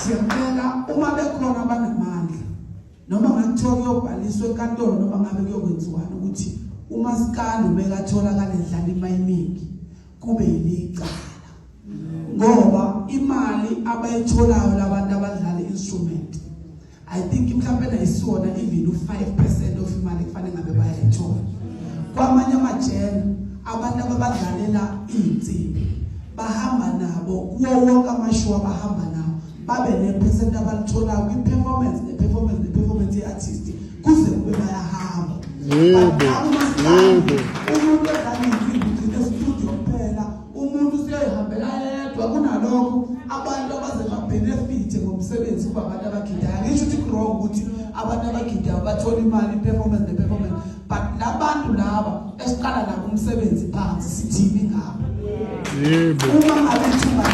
siyacela uma bekhona abanamandla noma ngathiwa kuyobhaliswa enkantolo noma ngabe kuyokwenziwana ukuthi umasikandi ubekatholakala edlala imayiningi kube yilicala ngoba imali abayitholayo labantu abadlala instrument I think mhlawumbe nayisiwona even u5% of imali kufanele ngabe bayayithola kwamanye amajele abantu ababadlalela izinsimbi bahamba nabo kuwo wonke amashow abahamba nabo babe ne% abalithola kwi-performance ye-artist kuze kube bayahamba umuntu edlala izinsimbi ugcine studio kuphela umuntu useyihambela yedwa kunalokho abantu abaze babenefite ngomsebenzi kuba abantu abagidayo ngisho ukuthi wrong ukuthi abantu abagidayo bathola imali performance but labantu laba esiqala nabo umsebenzi phansi sithini ngabo uma ngabe thuba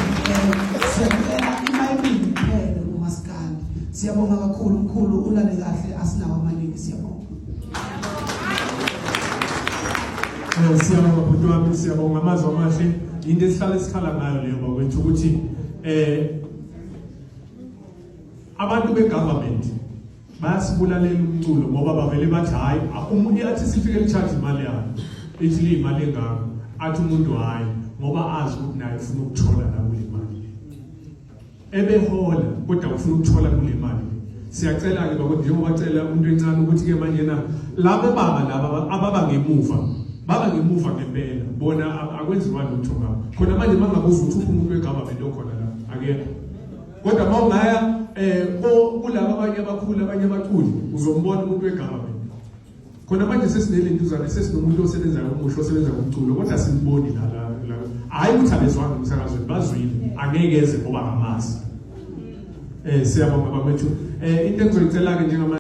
siyacela imayini iphele umasikandi siyabonga kakhulu mkhulu ulale kahle asinawo amaningi siyabonga siyabonga bhuti wami siyabonga amazwi amahle into esihlala esikhala ngayo leyo bakwethu ukuthi abantu begovernment bayasibulalela umculo ngoba bavele bathi hayi umuntu athi sifike licharge imali yakhe ithi imali engako athi umuntu hayi ngoba azi ukuthi naye ufuna ukuthola la kule mali ebehola kodwa ufuna ukuthola kule mali siyacela ke bakwethu njengoba bacela umuntu encane ukuthi ke manje na labo baba laba baba ngemuva ngempela bona akwenziwa lutho ngabo khona manje mangabuza ukuthi umuntu wegovernment okhona la akekho kodwa mawungaya kulabo abanye abakhulu abanye abaculi uzombona umuntu wegovernment khona manje sesinelentuzane sesinomuntu osebenza ngomusho osebenza ngomculo kodwa simboni la hayi ukuthi abezwanga umsakazweni bazwile angeke eze ngoba ngamazi siyabonga bakwethu into engizoyicela ke njengama